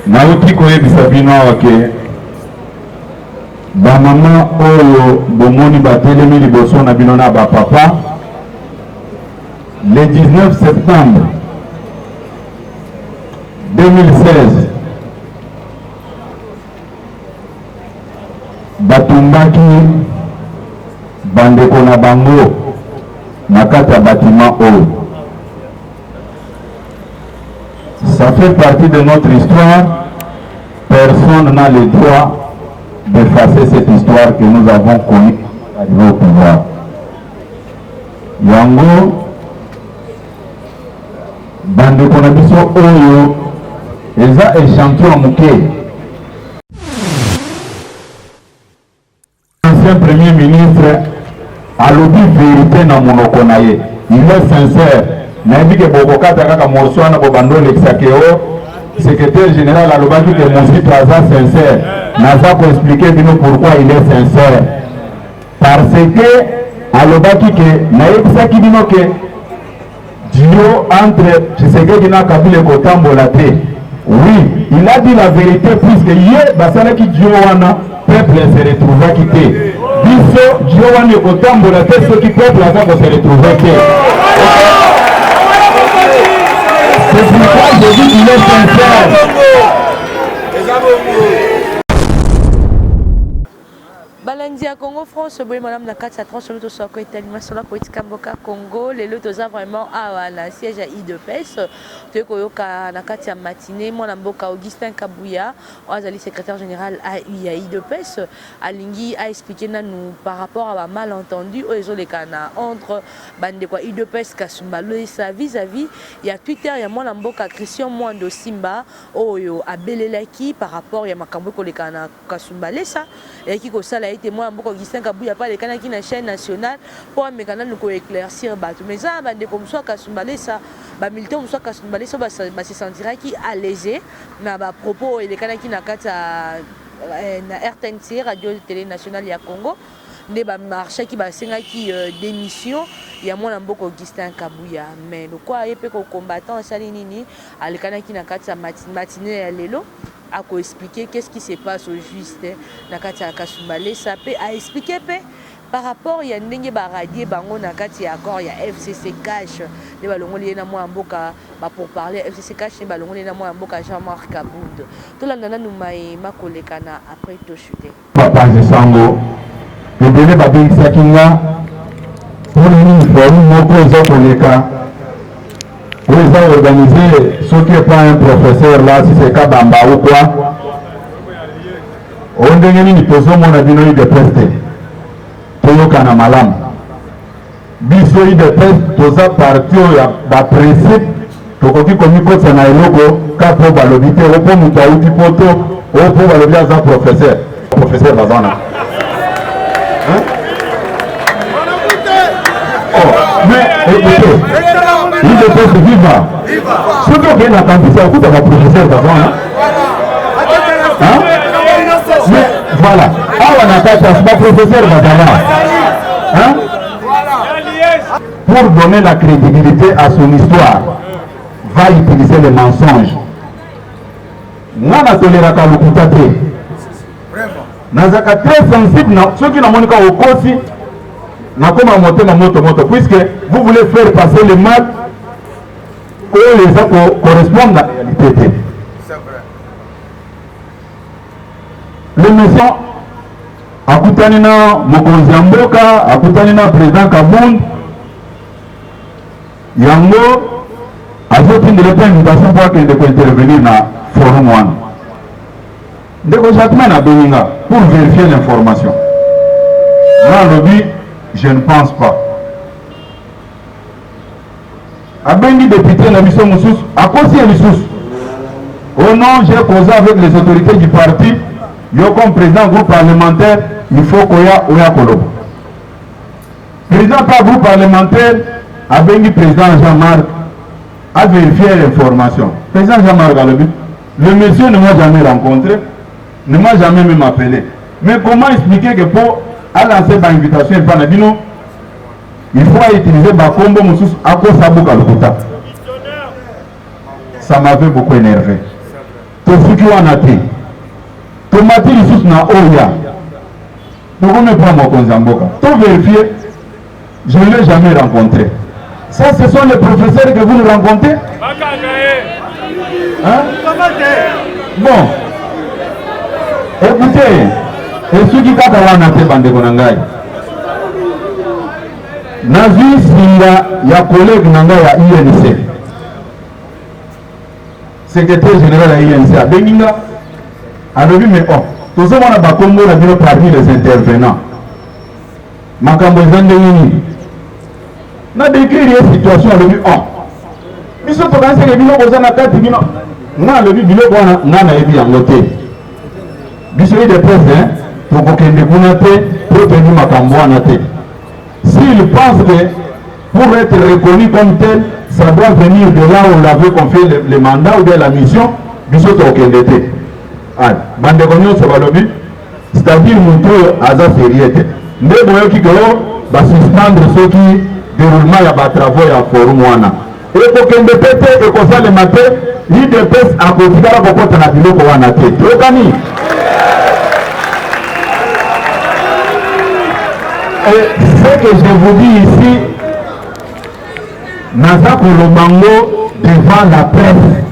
nauti koyebisa bino awa ke bamama oyo bomoni batelemi liboso na bino na bapapa le 19 septembre 2016 batumbaki bandeko na bango na kati ya bâtiment oyo. Ça fait partie de notre histoire. Personne n'a le droit d'effacer cette histoire que nous avons connue arrivé au pouvoir. Yango bandeko na biso oyo eza échantillon muke. Ancien premier ministre alobi vérité na monoko na ye. Il est sincère. Nayebi ke bokokata kaka morceau na bobando lexakeo secrétaire général alobaki ke Mosito aza sincère. Naza ko expliquer bino pourquoi il est sincère. Parce que alobaki ke nayebisaki bino ke Dio entre Tshisekedi na Kabila kotambola te. Oui, il a dit la vérité puisque hier basalaki Dio wana peuple se retrouvaki te. Biso Dio wana kotambola te ceux qui peuple aza ko se retrouver te. C'est pourquoi je dis qu'il est sincère. Balandia Congo France, boy madame na kati ya tranche to soko italima sur la politique Mboka Congo, les lotos a vraiment à la siège à IDPS, te koyoka na kati ya matinée moi na Mboka Augustin Kabouya, azali secrétaire général à IDPS, alingi a expliqué nous par rapport à un malentendu aux les cana entre bande quoi IDPS Kasumba sa vis-à-vis il y a Twitter il y a moi na Mboka Christian Mwando Simba oyo abelelaki par rapport ya makambo ko les cana Kasumba lesa et qui ko sala été moi beaucoup Augustin Kabouya pas les canaux qui na chaîne nationale pour mes canaux nous éclaircir bateau mais ça bande comme ça Kasumba lesa ba militant comme ça Kasumba lesa ba se sentira qui allégé na ba propos et les canaux qui na kata na RTNC radio télé nationale ya Congo ne ba marché qui ba senga qui démission ya mwana mboko Augustin Kabouya mais le quoi yepé ko combattant sali nini alikana qui na kata matinée ya lelo à quoi expliquer qu'est-ce qui se passe au juste na kata Kasumba lesa pe a expliquer pe par rapport ya ndenge ba radier bango na kati ya accord ya FCC cash ne ba longoli na mwana mboka ba pour parler FCC cash ne ba longoli na mwana mboka Jean-Marc Kabund to la nana numai makolekana après to chuter papa Sango le délai va bien sakinga pour une forme moko ezokoleka pour les organiser ce qui est pas un professeur là si c'est Kabamba ou quoi on dengeni ni poso mona bino de preste toyoka na malam biso de preste toza parti ya ba principe tokoki komiko tsana eloko ka po balobite opo mutu auti poto opo balobi aza professeur bazana. Oh, mais écoutez, il est peut vivre. Surtout qu'il y a un candidat, vous avez un professeur d'avant. Mais voilà, on a pas professeur d'avant. Pour donner la crédibilité à son histoire, va utiliser les mensonges. Moi, je ne tolère pas le coup. Nazaka très sensible, ceux qui n'ont pas au côté, n'a pas monté ma moto, puisque vous voulez faire passer le mal où les actes correspondent à la réalité. C'est vrai. L'émission a coûté Mokonzi Mboka, a coûté président Kabund, Yango a fait une invitation pour qu'il puisse intervenir dans le forum 1. Ndeko Jacquemin a Beninga pour vérifier l'information. Dans le but, je ne pense pas. A Bengi député la mission Moussous, à cause de Moussous. Au nom, j'ai causé avec les autorités du parti, yo comme président groupe parlementaire, il faut qu'il y ait Oya Kolo. Président par groupe parlementaire, a Bengi président Jean-Marc a vérifié l'information. Président Jean-Marc a le but. Le monsieur ne m'a jamais rencontré. Ne m'a jamais même appelé. Mais comment expliquer que pour lancer une invitation, il faut utiliser Bakombo Moussous à cause de Sabuka Lokuta. Ça m'avait beaucoup énervé. tofuki wana te tomati lisusu na oya tokomepa mokonzi ya mboka to vérifier. Je ne l'ai jamais rencontré. Ça, ce sont les professeurs que vous nous rencontrez. Hein? Bon. Écoutez, et ceux qui kaka wana te bandeko na ngai. Nazwi singa ya collègue na ngai ya INC. Secrétaire général ya INC a Beninga. Alobi mais oh, tous ceux qui ont combo na bino parmi les intervenants. Makambo ezande nini? Na décrire une situation alobi oh. Biso to kanse ke bino koza na kati bino. Na alobi biloko wana ngana yebi yango te. Biso de presse hein, pour kokende kuna te, pour tenir makambo wana te. S'il pense que pour être reconnu comme tel, ça doit venir de là où on l'avait confié le mandat ou de la mission, biso to kokende te. Ah, bande konyo so balobi, c'est-à-dire montre aza sérieux. Nde boyoki ko ba suspendre ceux qui déroulement ya ba travaux ya forum wana. Et kokende pete e kosala matin, l'IDPS a kotikala kokota na biloko wana te. Tokani. Et ce que je vous dis ici, naza kolobango devant la presse.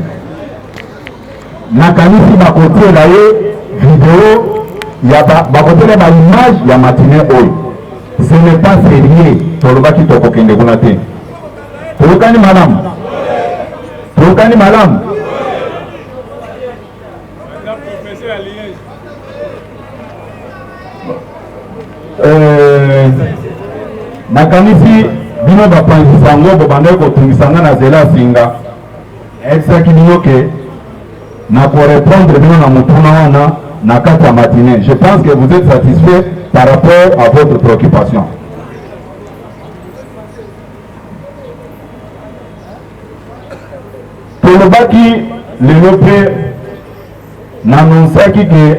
Nakanisi bakotie la ye vidéo ya bakotela ba image ya matinée oyo. Ce n'est pas sérieux. Tolobaki tokokende kuna te. Tokani madame. Tokani madame. Nakanisi bino bapanzisa ngo bobande kotungisanga na zela singa. Exaki bino ke na pour répondre bino na mutuna wana na kati ya matinée. Je pense que vous êtes satisfait par rapport à votre préoccupation. Tolobaki l'Europe n'annonçaki que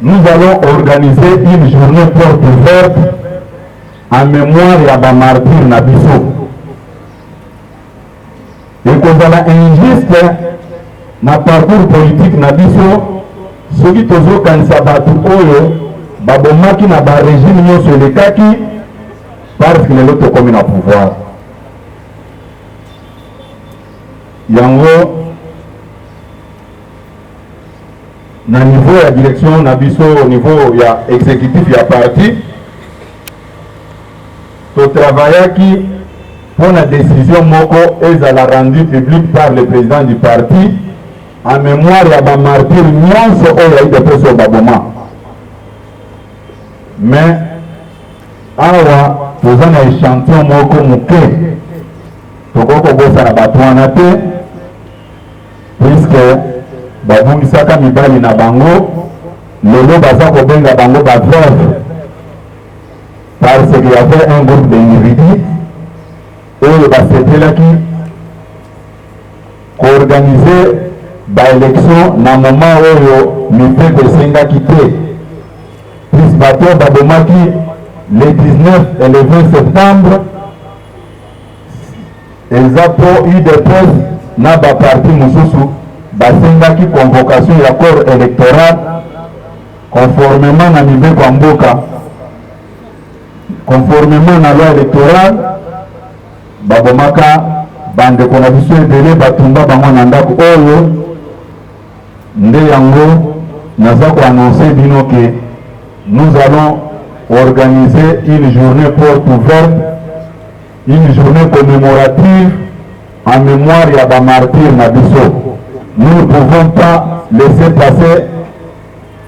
nous allons organiser une journée porte ouverte en mémoire ya ba martyr na biso. Et kozala injuste na parcours politique na biso soki tozokanisa bato oyo babomaki na barégime nyonso elekaki parce que lelo tokomi na pouvoir. Yango na niveau ya direction na biso au niveau ya exécutif ya parti to travaillaki pour la décision moko ezala rendu public par le président du parti en mémoire ya ba martyr nyonso oyo IDPS baboma. Mais awa toza na échantillon moko moke tokoko kosala bato wana te puisque babungisaka mibali na bango lelo baza kobenga bango baveuve parce qu'il y avait un groupe d'individus oyo basetelaki koorganize baélection na moment oyo mipeko esengaki te plus bato babomaki le 19 et le 20 septembre eza po UDPS na baparti mosusu basengaki convocation ya corps électoral conformément na mibeko ya mboka, conformément na loi électorale. Babomaka bandeko na biso ebele batumba bango na ndako oyo nde yango naza koannoncer bino ke nous allons organiser une journée porte ouverte, une journée commémorative en mémoire ya ba martyr na biso. Nous ne pouvons pas laisser passer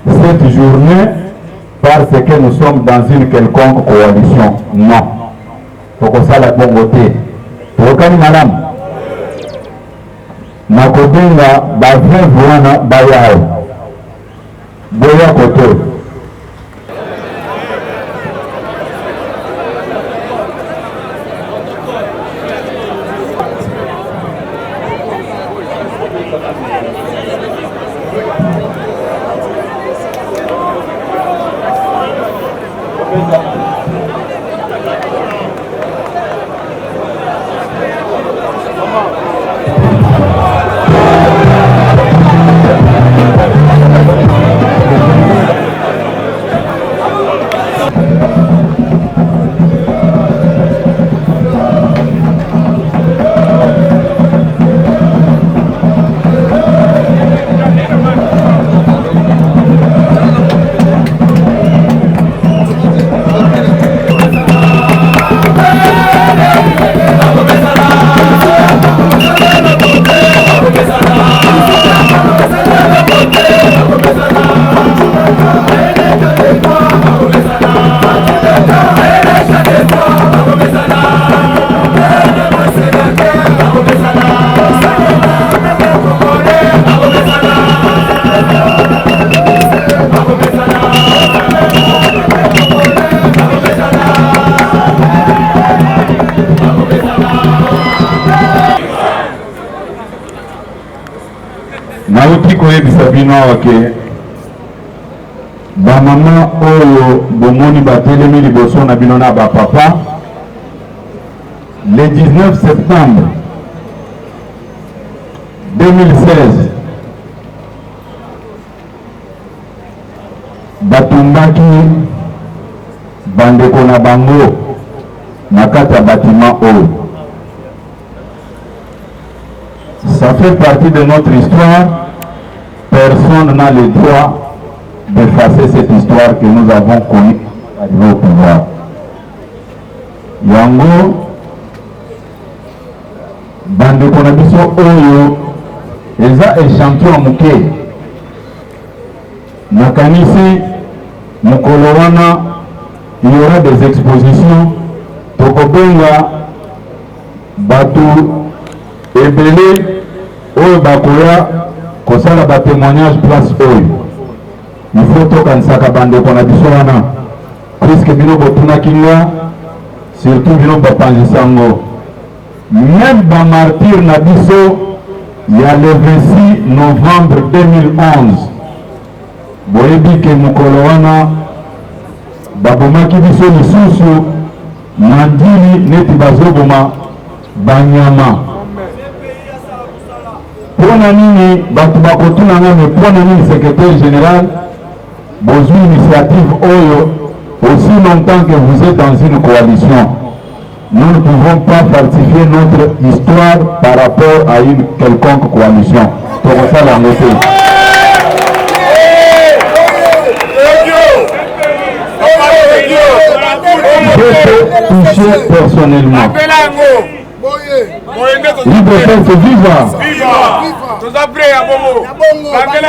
cette journée parce que nous sommes dans une quelconque coalition. Non. Tokosala bongo te. Tokani madame. Nakobenga baveuve wana bayao. Boya koto. nauti koyebisa bino awa ke bamama oyo bomoni batelemi liboso na bino na bapapa le 19 septembre 2016 batumbaki bandeko na bango na kati ya bâtiment oyo. Ça fait partie de notre histoire. Personne n'a le droit d'effacer cette histoire que nous avons connue arrivé au pouvoir. Yango bandeko na biso oyo eza échantillon moke nakanisi mokolo wana il y aura des expositions tokobenga bato ebele oyo bakoya kosala batémoignage place oyo il faut tokanisaka bandeko na biso wana puisque bino botunaki nga surtout bino bapanzisa ngo même bamartyr na biso ya le 26 novembre 2011 boyebi ke mokolo wana babomaki biso lisusu na ndili neti bazoboma banyama. Pona nini bato bakotuna nga me pona nini secrétaire général bozwi initiative oyo aussi longtemps que vous êtes dans une coalition? Nous ne pouvons pas falsifier notre histoire par rapport à une quelconque coalition. Pour ça, la noter. Je peux toucher personnellement. Libre-Pesse, viva!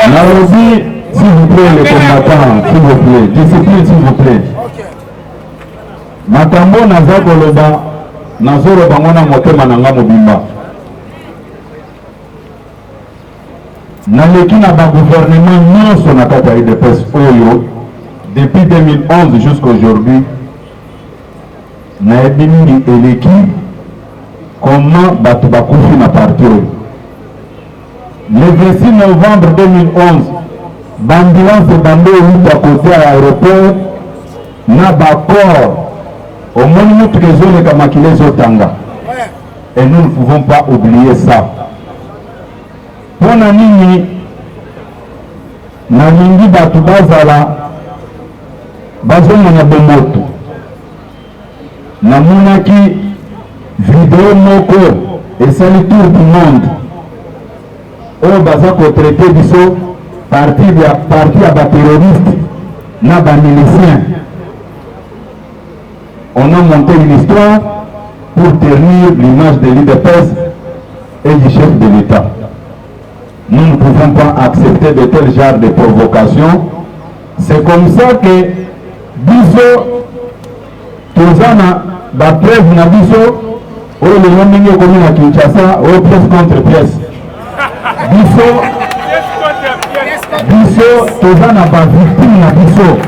Nairobi, s'il vous plaît, les combattants, s'il vous plaît. Discipline, s'il vous plaît. Makambo naza koloba nazoloba ngona motema nanga mobimba naleki na bagouvernement nyonso na kati ya UDPS oyo depuis 2011 jusqu'aujourd'hui nayebi mingi eleki comment bato bakufi na parti oyo. Le 26 novembre 2011 bambulance bando euta kote ya aéroport na bakor au moins nous trésor les maquillés au tanga. Et nous ne pouvons pas oublier ça. Pour nini na mingi batu bazala bazomona bomoto namonaki vidéo moko esali tour du monde oyo baza kotraite biso parti ya baterroriste na bamilicien. On a monté une histoire pour ternir l'image de l'UDPS et du chef de l'État. Nous ne pouvons pas accepter de tel genre de provocation. C'est comme ça que biso tozana ba preuve na biso oyo le ndenge komi na Kinshasa oyo pièce contre pièce. Biso tozana ba victime na biso.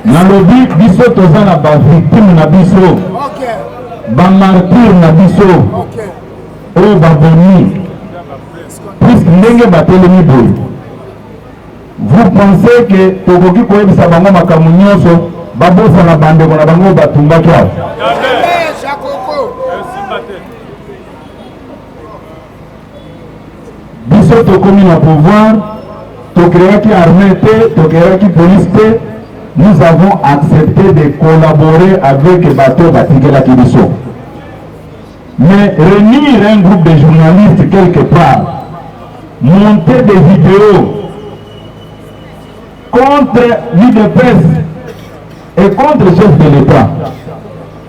Nalobi biso tozana ba victime na biso. Ba martyr na biso. Oyo baboni. Puisque ndenge batelemi boye. Vous pensez que tokoki koyebisa bango makambo nyonso babosana bandeko na bango batumbaki awa? Biso tokomi na pouvoir, tokreaki armée te, tokreaki police te, nous avons accepté de collaborer avec Bateau Batikela Kibiso. Mais réunir un groupe de journalistes quelque part, monter des vidéos contre l'UDPS et contre le chef de l'État,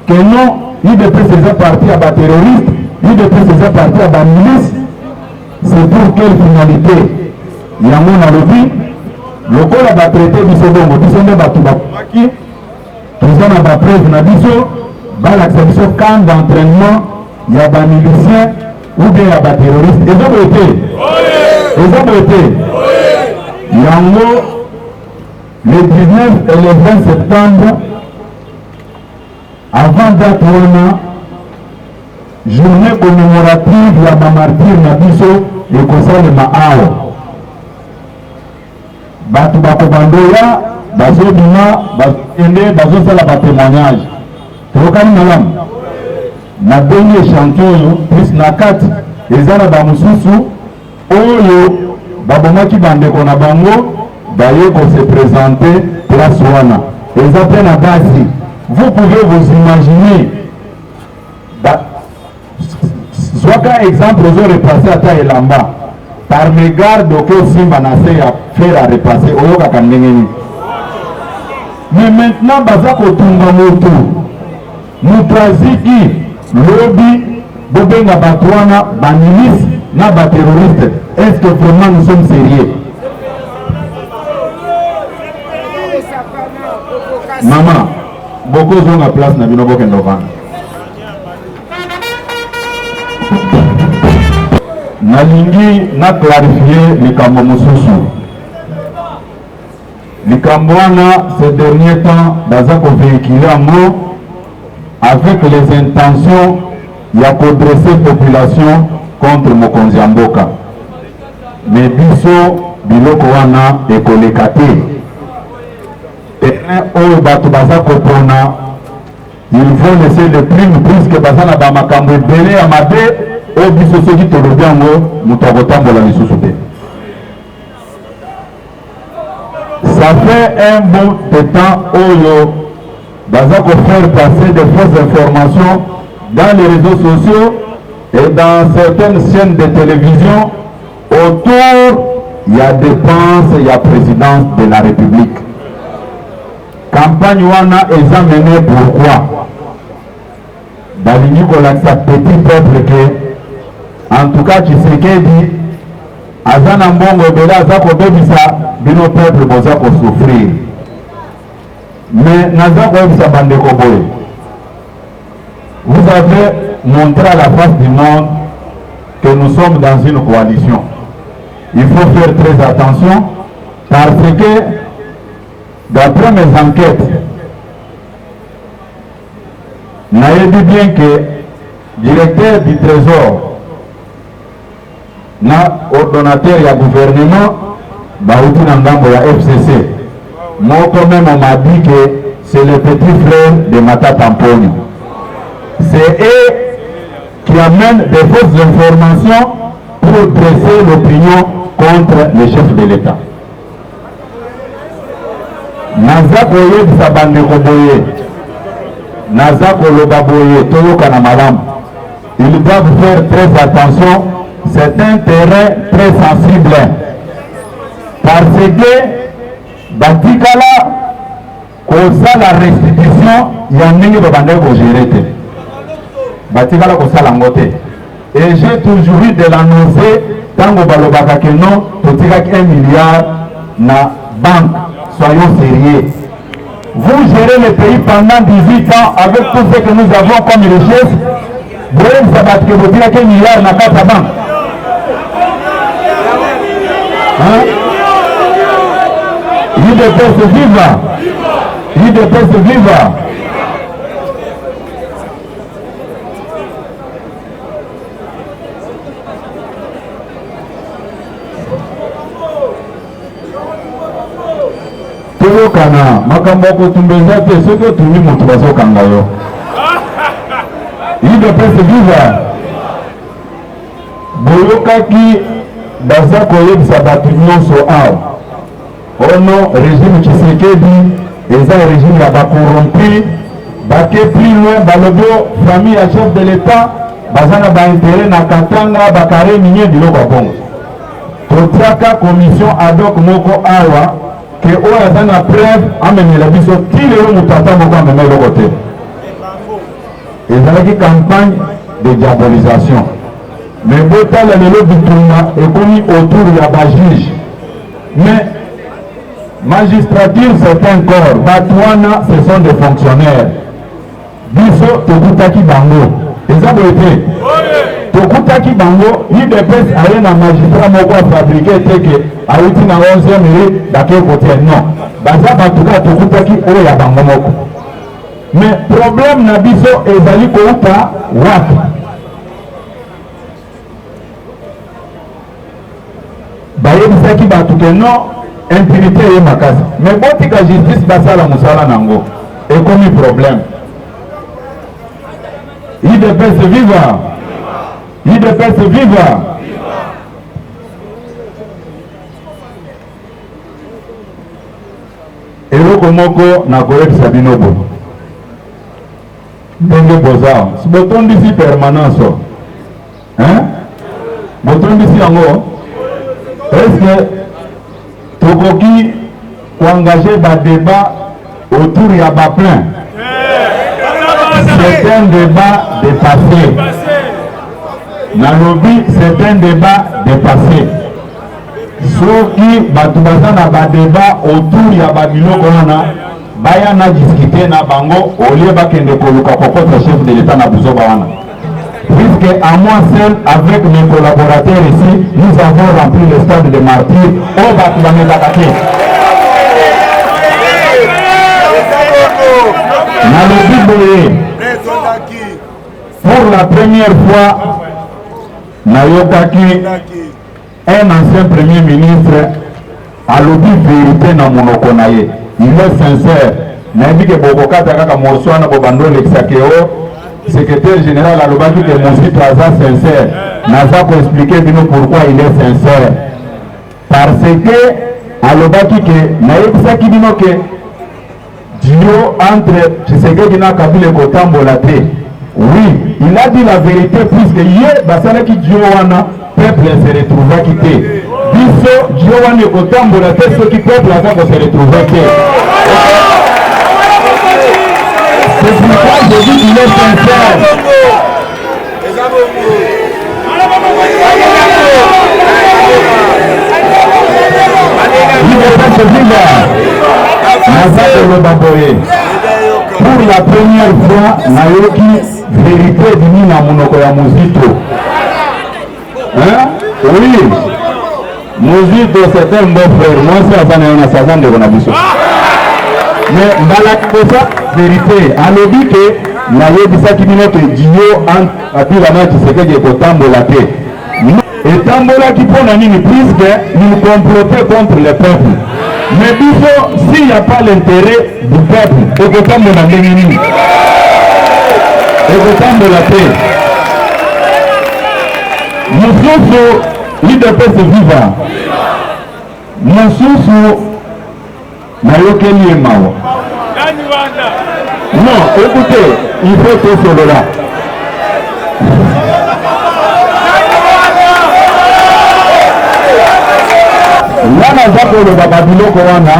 que non, l'UDPS est parti à des terroristes, l'UDPS est parti à des milices, c'est pour quelle finalité? Il y a mon alobi, le corps a traité biso bongo, biso nde batu bakaki, toza na ba preuve na biso, balakisa biso camp d'entraînement ya ba milicien ou bien ya ba terroriste. Eza boete. Yango le 19 et le 20 septembre, avant date wana, journée commémorative ya ba martyr na biso ekosalema awa bato bakobandola bazobima bakende bazosala batémoignage tokani malamu na bengi échantillon oyo plus na kati eza na bamosusu oyo babomaki bandeko na bango baye kose présenter place wana eza mpe na basi. Vous pouvez vous imaginer zwaka exemple ozo repasse ata elamba par mégarde oko simba na se ya faire à repasser oyokaka ndenge nini. Mais maintenant baza kotunga moto aziki lobi bobenga bato wana bamilisi na baterroriste. Est-ce que vraiment nous sommes sérieux? Maman boko zonga place na bino bokende ovanda nalingi na clarifier likambo mosusu. Likambo wana ces derniers temps baza kovéhicule yango avec les intentions ya kodresser population contre mokonzi ya mboka. Mais biso biloko wana ekoleka te. Oyo bato baza kopona il faut laisser le prime puisque baza na bamakambo ebele ya mabe oyo biso soki tolobi yango moto akotambola lisusu te. Ça fait un bon temps oyo baza kofaire passer de fausses informations dans les réseaux sociaux et dans certaines chaînes de télévision autour ya dépense ya présidence de la République. Campagne wana eza menée pourquoi? Balingi kolakisa petit peuple que en tout cas Tshisekedi aza na mbongo ebele aza kobebisa bino peuple boza kosouffrir. Mais naza koyebisa bandeko boye, vous avez montré à la face du monde que nous sommes dans une coalition. Il faut faire très attention parce que d'après mes enquêtes, nayebi bien que directeur du trésor na ordonnateur ya gouvernement bauti na ngambo ya FCC moko même on m'a dit que c'est le petit frère de Matata Mponyo. C'est eux qui amènent des fausses informations pour dresser l'opinion contre le chef de l'État. Naza koyebisa bandeko boye, naza koloba boye toyoka na malamu. Ils doivent faire très attention, c'est un terrain très sensible parce que batikala kosala restitution ya ndenge babandeko gérer te, batikala kosala ngote. Et j'ai toujours eu de l'annoncer tango balobaka que non totikaki 1 milliard na banque. Soyons sérieux. Vous gérez le pays pendant 18 ans avec tout ce que nous avons comme richesse. Vous voyez ça va que vous direz qu'un milliard n'a pas de banque. Il de se vivre. Il de se vivre. Kana makambo kutumbeza te soki otumi moto bazokanga yo. Il de se vivre. Boyokaki baza koyebisa bato nyonso awa ono régime Tshisekedi eza régime ya bakorrompi bake plus loin balobio famille ya chef de l'État baza na baintérêt na Katanga bakare minye biloko ya bongo. Totiaka commission ad hoc moko awa que oyo aza na preuve amemela biso ti lelo moto ata moko amema eloko te. Ezalaki campagne de diabolisation. Mais botala lelo bitumba ekomi autour ya bajuge. Mais magistrature c'est un corps, bato wana ce sont des fonctionnaires. Biso tokutaki bango eza boye te. Tokutaki bango UDPS aye na magistrat moko afabrike teke awuti na 11e mairie dake kote non baza batuka tokutaki oyo ya bango moko. Mais problème na biso ezali kouta wapi? bayebisaki bato ke non impunité ye makasi mais botika justice basala mosala nango ekomi problème. IDPS viva! IDPS viva! eloko moko nakoyebisa bino boye ndenge boza si botondisi permanence botondisi yango est-ce tokoki koengage badébat autour ya baplein? C'est un débat dépassé. Nalobi, c'est un débat dépassé. Soki batu baza na ba débat autour ya babiloko wana baya na discuter na bango olie bakende koluka kokota chef de l'État na buzoba wana. Puisque à moi seul avec mes collaborateurs ici, nous avons rempli le stade de martyrs au batu bametakate. Nalobi boye. Pour la première fois, nayokaki un ancien premier ministre alobi vérité na monoko na ye. Il est sincère. Nayebi ke bokokata kaka morso wana bobando lekisaki o secrétaire général alobaki ke mosito aza sincère. Naza ko expliquer bino pourquoi il est sincère. Parce que alobaki ke nayebisaki bino ke Dio entre Tshisekedi na Kabila kotambola te. Oui, il a dit la vérité puisque hier basalaki Dio wana peuple se retrouva quitté. Biso Dio wana kotambola te ce qui peuple a se retrouva te. C'est pourquoi je dis qu'il est sincère. Il est pas ce vivant. Pour la première fois, nayoki vérité dini na monoko ya Mozito. Oui, Mozito c'est un bon frère. Moi c'est à Sazan de Bonabiso. Mais mbala kosa vérité. Alobi ke nayebisa kibino ke Dio atila na Tshisekedi kotambola te. Et tambola qui pona nini puisque nous complotons contre le peuple. Mais s'il n'y a pas l'intérêt du peuple, au côté de la Bénin, au côté de la paix, nous sommes l'IDPS vivant. Nous sommes Mayokeli et Mao. Non, écoutez, il faut que ce soit là. Wana zako le babiloko wana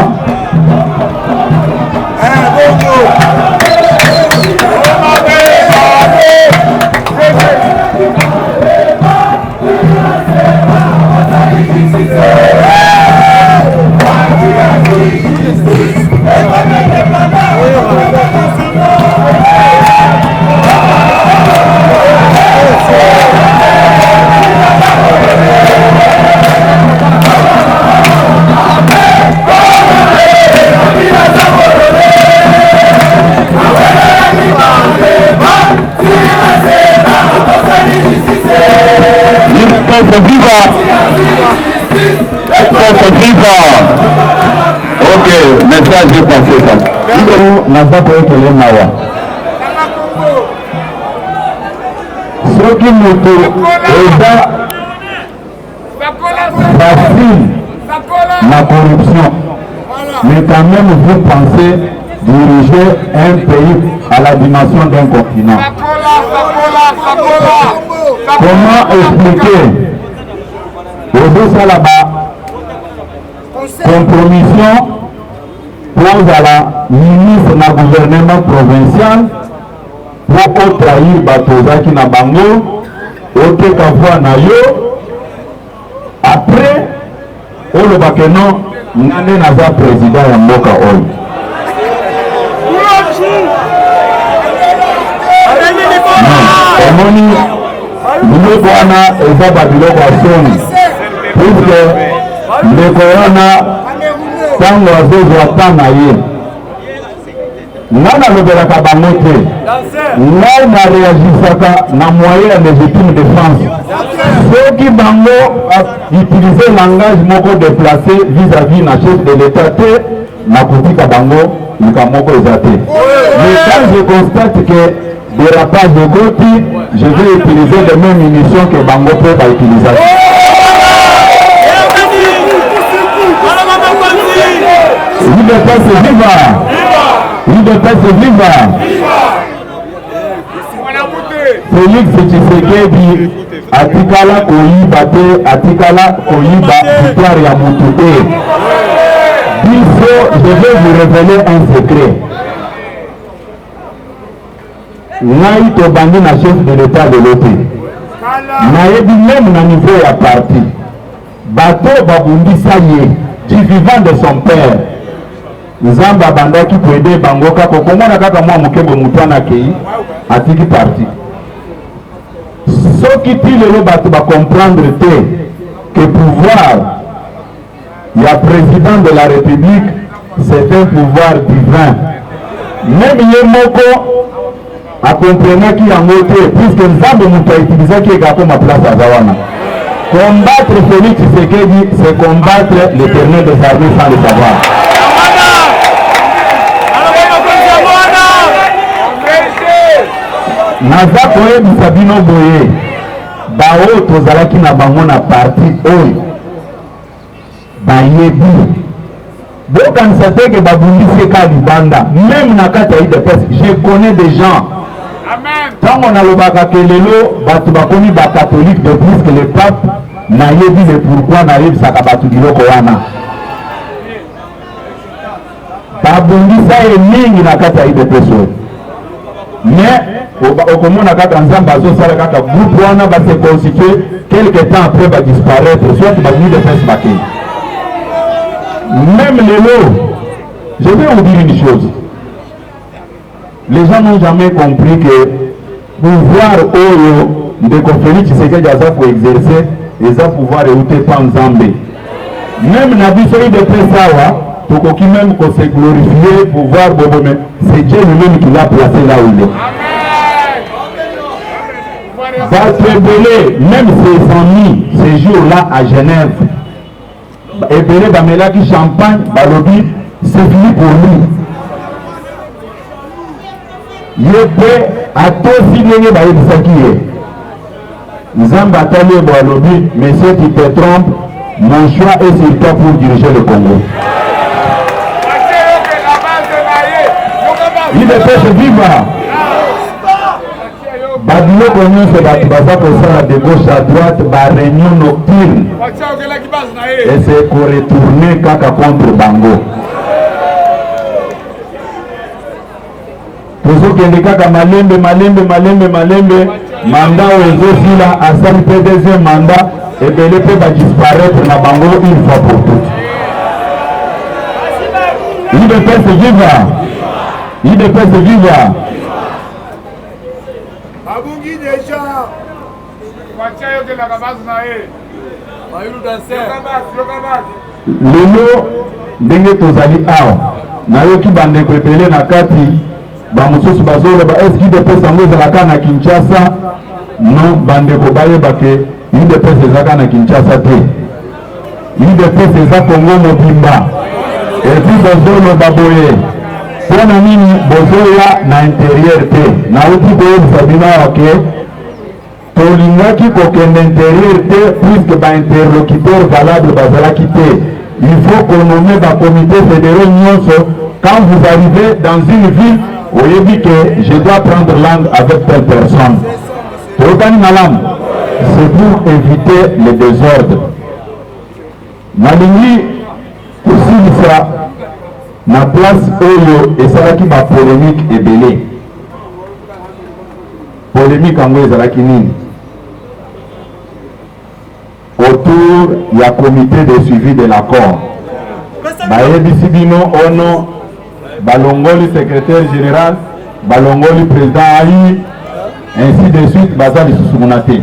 ok, message est passé ça. Nous n'avons pas pu les mawa. Ce qui nous est facile, la corruption. Mais quand même, vous pensez diriger un pays à la dimension d'un continent. Comment expliquer au bout de là-bas compromission pose à la ministre du gouvernement provincial pour trahir Batozaki na bango au Kekavoa na yo après on le bakeno nane naza président ya mboka oyo. Omoni biloko wana eza babiloko ya soni puisque ndeko wana ntango azozwa ta na ye Nana Loberaka Bangote, Nana réagissaka na moyen légitime de France. Ceux qui bango utiliser langage moko déplacé vis-à-vis na chef de l'État, na kotika bango, moko ezate. Mais quand je constate que dérapage de Goti, je vais utiliser les mêmes munitions que bango peut utiliser. L'UDPS viva! L'UDPS viva! Félix Tshisekedi atikala koyiba te, atikala koyiba victoire ya mutu te. Biso, je vais vous révéler un secret. Ngai tobandi na chef de l'État de l'OT. Nayebi même na niveau ya parti. Bato babundisa ye du vivant de son père. Nzamba bandaki pour aider bango kako komona kaka mwa mukebo mutana kei atiki parti. Soki ti lelo bato ba comprendre te que pouvoir ya président de la République c'est un pouvoir divin. Même ye moko a comprenaki yango te puisque Nzambe mutu a utilisaki kako ma place à Zawana. Combattre Félix Tshisekedi, c'est combattre l'Éternel des armées sans le savoir. Naza koyebisa bino boye bao tozalaki na bango na parti oyo bayebi bokanisa te ke babundisi eka libanda. Même na kati ya UDPS je connais des gens ntango nalobaka ke lelo bato bakomi bacatholique de plus que le pape, nayebi le pourquoi nayebisaka bato biloko wana. Babundisa ye mingi na kati ya UDPS oyo, mais okomona kaka Nzambe azosala kaka groupe wana base constitué quelque temps après va disparaître, soit UDPS bakei. Même lelo, je vais vous dire une chose, les gens n'ont jamais compris que pouvoir oyo ndeko Félix Tshisekedi aza ko exercer eza pouvoir euté pa Nzambe. Même na biso UDPS awa tokoki même ko se glorifier pouvoir bobo, mais c'est Dieu lui-même qui l'a placé là où il est. Batrebele, même ses amis ces jours-là à Genève, ebele bamelaki champagne balobi c'est fini pour lui. Yepe atosi ndenge bayebisaki ye Nzambe atali ebo alobi, monsieur tu te trompes, mon choix est sur toi pour diriger le Congo. UDPS viva! Babiloko nyonso bato baza kosala de gauche à droite ba réunion nocturne et c'est ko retourner kaka contre bango. Tozokende kaka malembe mandat oyo ezosila asali pe deuxième mandat ebele pe badisparaître na bango une fois pour toutes. UDPS viva! UDPS viva! Abungi déjà. Lelo ndenge tozali awa nayoki bandeko ebele na kati bamosusu bazoloba eske UDPS yango ezalaka na Kinshasa. Non, bandeko bayeba ke UDPS ezalaka na Kinshasa te. UDPS eza Congo mobimba. Epi bozoloba boye mpona nini bozoya na intérieur te. Nauti koyebisa bino awa ke tolingaki kokende intérieur te puisque bainterlocuteur valable bazalaki te. Il faut qu'on nomme ba comité fédéraux nyonso. Quand vous arrivez dans une ville, oyebi que je dois prendre langue avec telle personne. Tokani malam, c'est pour éviter le désordre. Nalingi kosilisa na place oyo esalaki ba polémique ebele. Polémique yango ezalaki nini? Autour ya comité de suivi de l'accord. Bayebisi bino ono balongoli secrétaire général, balongoli président Ali, ainsi de suite, bazali Susumunate.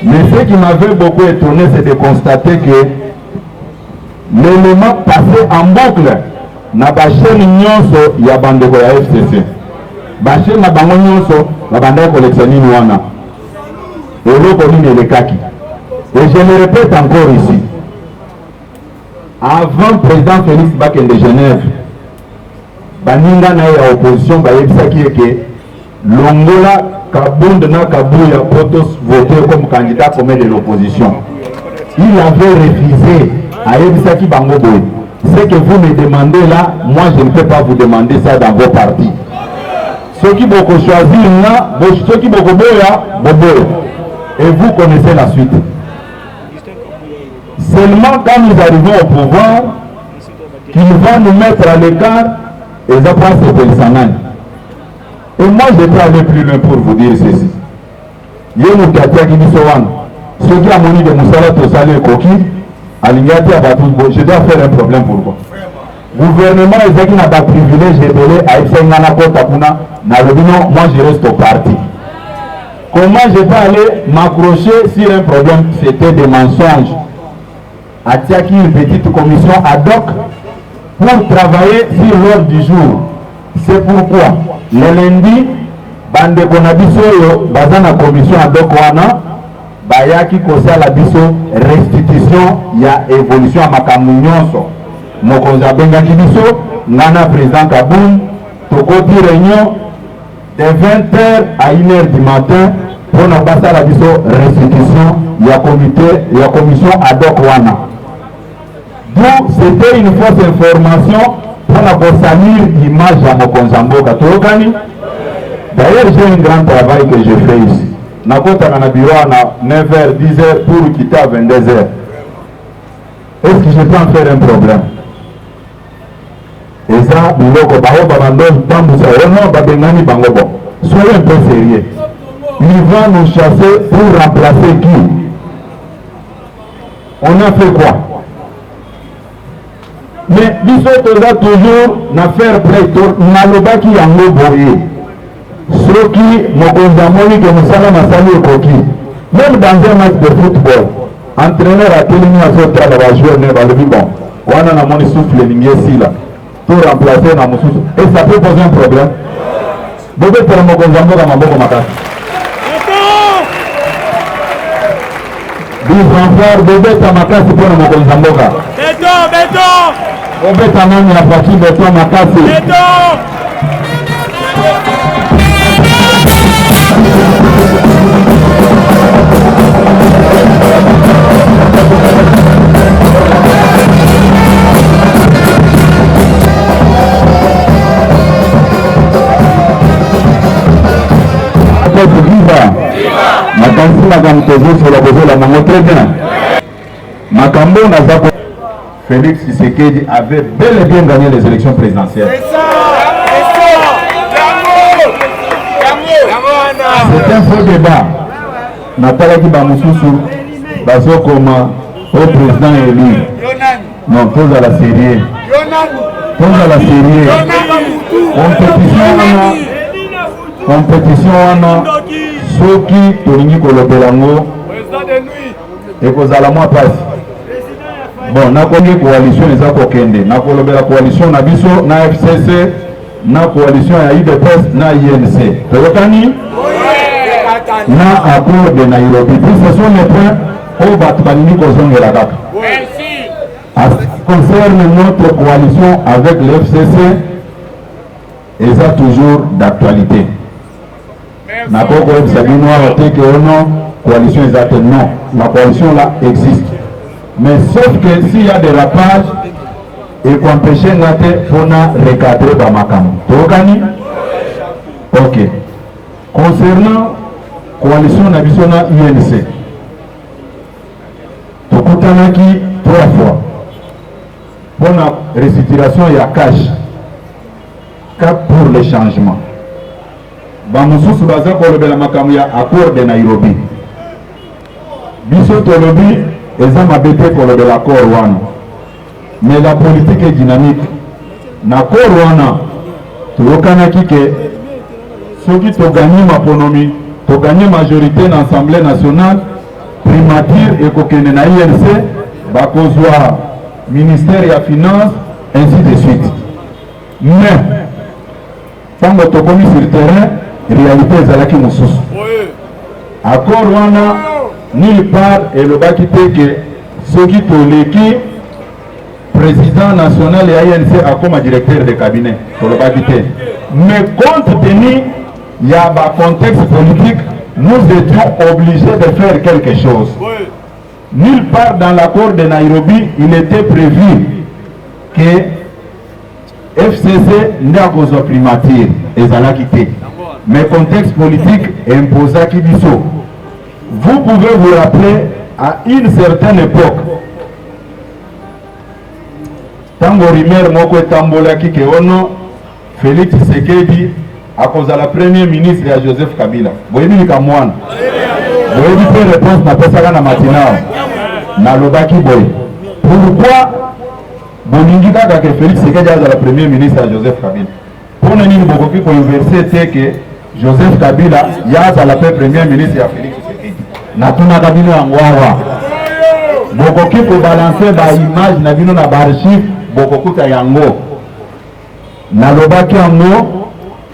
Mais ce qui m'avait beaucoup étonné, c'est de constater que l'élément passé en boucle na basheni nyonso ya bandeko ya FCC. Basheni na bango nyonso na bandeko kolekisa nini wana. Eloko nini elekaki. Et je le répète encore ici. Avant président Félix Bakende de Genève, baninga na ya opposition bayebisaki eke longola Kabund na Kabuya Potos voté comme candidat commun de l'opposition. Il avait refusé à Ebisaki Bangoboy. Ce que vous me demandez là, moi je ne peux pas vous demander ça dans vos partis. Ceux qui vont choisir, ceux qui vont boboya, et vous connaissez la suite. Seulement quand nous arrivons au pouvoir, qu'il va nous mettre à l'écart, et ça passe au Pelsanani. Et moi je peux aller plus loin pour vous dire ceci. Yémou Katia Kibisowan, ceux qui ont moni de Moussala Tosale et Koki, Alingati Abatou, je dois faire un problème pour vous. Gouvernement qui n'a pas privilège de à Epsengana Kotakuna, moi je reste au parti. Comment je peux aller m'accrocher sur un problème? C'était des mensonges. Atiaki une petite commission ad hoc pour travailler sur l'ordre du jour. C'est pourquoi le lundi, bande konabiso bazana commission ad hoc wana bayaki kosala biso restitution ya évolution à makambo nyonso. Mokonzi abengaki biso ngana président Kaboun tokoti réunion de 20h à 1h du matin pour na basala biso restitution ya comité ya commission ad hoc wana. Donc c'était une fausse information pour la salir l'image à Mokonzamboka. D'ailleurs, j'ai un grand travail que je fais ici. Nakota na bureau à 9h, 10h pour quitter à 22h. Est-ce que je peux en faire un problème? Et ça, biloko bao babando tambusa ono babengani bangobo. Soyez un peu sérieux. Ils vont nous chasser pour remplacer qui? On a fait quoi? Mais biso toza toujours na faire play nalobaki yango boye. Soki mokonzamoni ke musala masali ekoki. Même dans un match de football, entraîneur a telemi azota la bajoueur ne balobi bon. Wana na moni souffle lingie sila. Pour remplacer na mususu. Et ça peut poser un problème. Bobe pour mokonzamboka maboko makasi. Bisranfort bobe tamakasi pour mokonzamboka. Béton. Obeta nani ya paki beto makasi. Viva. Makansi makamtezo sur la bozo la mango très bien. Makambo na zako Félix Tshisekedi avait bel et bien gagné les élections présidentielles. C'est un faux débat. Natalaki Bamususu, Bazokoma, au président élu. Non, tous à la série. Tous à la série. Compétition, ceux qui tolingi kolobelango, et kozala moi passe. Bon, na kongi coalition eza kokende na kolobela coalition na biso na FCC na coalition ya IDPS na INC tokani na accord de Nairobi. Ce sont les points au batbalini kozongela kaka. Merci. Concerne notre coalition avec le FCC, eza toujours d'actualité. Na koko ebisabino ate que non coalition eza non, la coalition là existe. Mais sauf que s'il y a des rapages, et qu'on empêche ngate pour recadrer dans ma cam. Tokani? Ok. Concernant coalition Nabisona INC, Tokutanaki 3 fois. Pour la restitution, il y a cash. Cap pour les changements. Bamoussous Baza Kolobela Makamu ya accord de Nairobi. Biso Tolobi. Eza mabete pour de l'accord wana. Mais la politique est dynamique. L'accord wana, toyokanaki ke soki to gagner maponomi, to gagner majorité dans l'Assemblée nationale, primature et kokene na INC, bakozwa ministère ya finance, ainsi de suite. Mais tant que tu commis sur le terrain, réalité ezalaki mosusu. Accord wana nulle part et le bas qui que ceux qui toleki président national et ANC a comme directeur de cabinet pour le bas qui mais compte tenu il y a un contexte politique, nous étions obligés de faire quelque chose. Nulle part dans l'accord de Nairobi il était prévu que FCC n'a pas primature et ça l'a quitté. Mais contexte politique imposa Kibiso. Vous pouvez vous rappeler à une certaine époque, Tango Rimer Moko Tambola Kikeono, Félix Tshisekedi, à cause de la première ministre de Joseph Kabila. Vous voyez, vous avez fait réponse à Pesaka na matinao, na Lobaki Boy. Pourquoi Boningi Kaka que Félix Tshisekedi a la première ministre de Joseph Kabila? Pour nous dire beaucoup pour l'université que Joseph Kabila y a la première ministre de Félix Tshisekedi. Natuna Kabila Ngwawa. Beaucoup pour balancer ba image na bino na archive beaucoup ta yango. Na Lobaki Yango,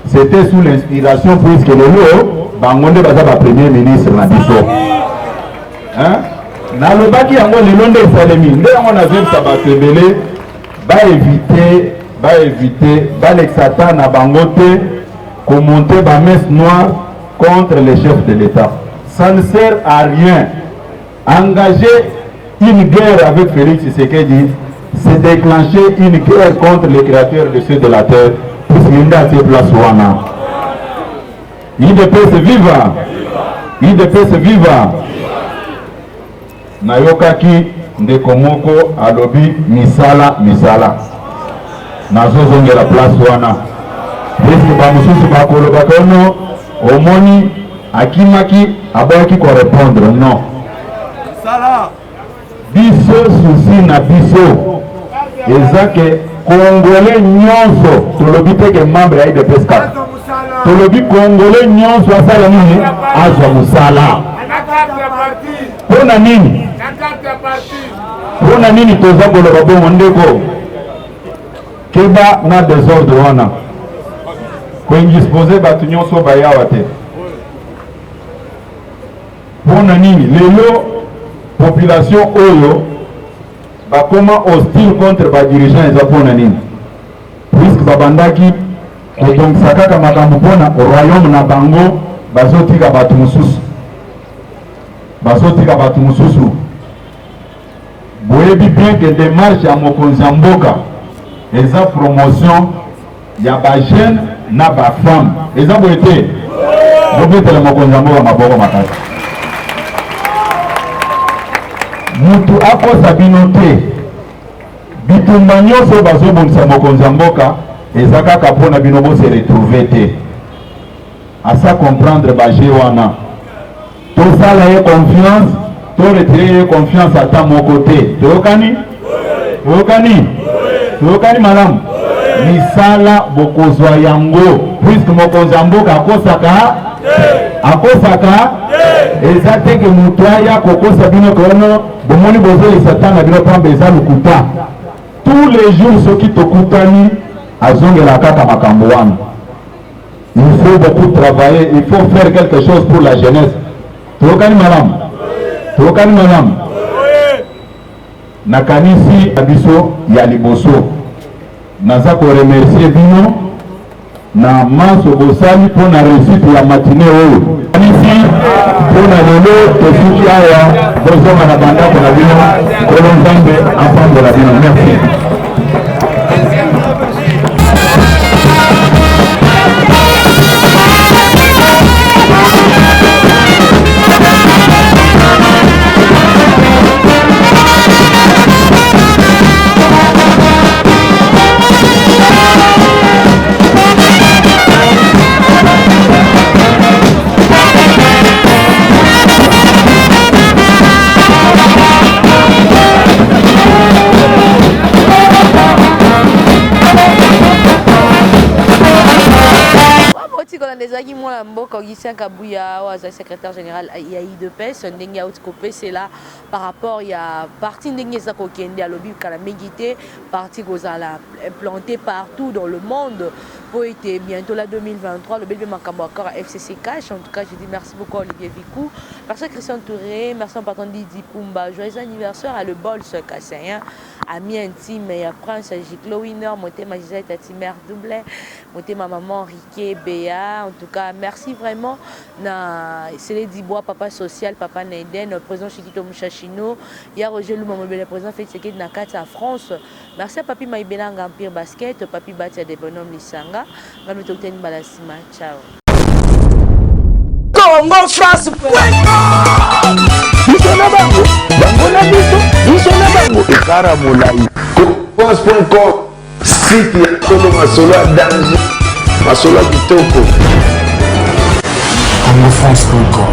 c'était sous l'inspiration puisque le lot bangonde baza ba premier ministre na biso. Hein? Na Lobaki Yango le londe salemi. Nde yango na zem sabatebele va éviter l'exata na bangote commenter ba messe noire contre les chefs de l'État. Ça ne sert à rien. Engager une guerre avec Félix Tshisekedi, c'est déclencher une guerre contre les créateurs de ceux de la terre, puisqu'il y a ces places wana. IDPS viva! IDPS viva! Nayokaki ndekomoko alobi misala. Nazozongela place wana. Puisque bamususu bakolo bakono omoni akimaki aboyaki ko répondre non. Biso souci na biso ezake congolais nyonso tolobi teke membre ya IDPS tolobi congolais nyonso asala nini azwa musala pona nini toza koloba bongo ndeko keba na désordre wana koindispose bato nyonso bayawa te pona nini lelo population oyo bakoma hostile contre badirigeant eza pona nini puisque babandaki kotongisa kaka makambo mpona royaume na bango bazotika bato mosusu boyebi bien que démarche ya mokonzi ya mboka eza promotion ya bajeune na bafemme eza boye te bobetela mokonzi ya mboka maboko makasi mutu akosa bino te bitumba nyonso bazobongisa mokonzi ya mboka eza kaka mpona bino bose retrouve te asa comprendre baje wana tosala ye confiance to retire ye confiance ata moko te toyokani malamu misala bokozwa yango puisque mokonzi ya mboka akosaka eza teke mutu aya kokosa bino kono bomoni bozolisa tanga bino pamba eza lokuta tous les jours soki tokutani azongela kaka makambo wana. Il faut beaucoup travailler, il faut faire quelque chose pour la jeunesse. Tokani malam nakanisi abiso ya liboso naza ko remercier bino na maso bosali pour na réussite ya matinée oyo ici pour na lelo tosuki awa bozoma na bandako na bino kolo nzambe ensemble na bino. Merci. mboka Augustin Kabuya le secrétaire général ya IDPS ndenge ya outcopé c'est là par rapport ya parti ndenge za kokende à lobby kala mégité parti kozala implanté partout dans le monde pour être bientôt là 2023 le bébé makambo encore à FCC Cash. En tout cas je dis merci beaucoup à Olivier Vicou, merci à Christian Touré, merci à patron Didi Pumba, joyeux anniversaire à le bol ce Kassayen, ami intime et à Prince Giclo Winner, monté ma Gisette Tatimer Doublet, monté ma maman Riquet Béa. En tout cas merci vraiment na Célé Dibois, papa social, papa Naiden, président Chikito Mouchachino, il y a Roger Louma, le président fait ce qui est dans la France. Merci à Papi Maïbelanga Empire Basket, Papi Batia des bonhommes Lissanga, Mami Tokten Balasima, ciao. Congo France France.com site ya Kolo Masolo ya danger Masolo ya kitoko. Congo France.com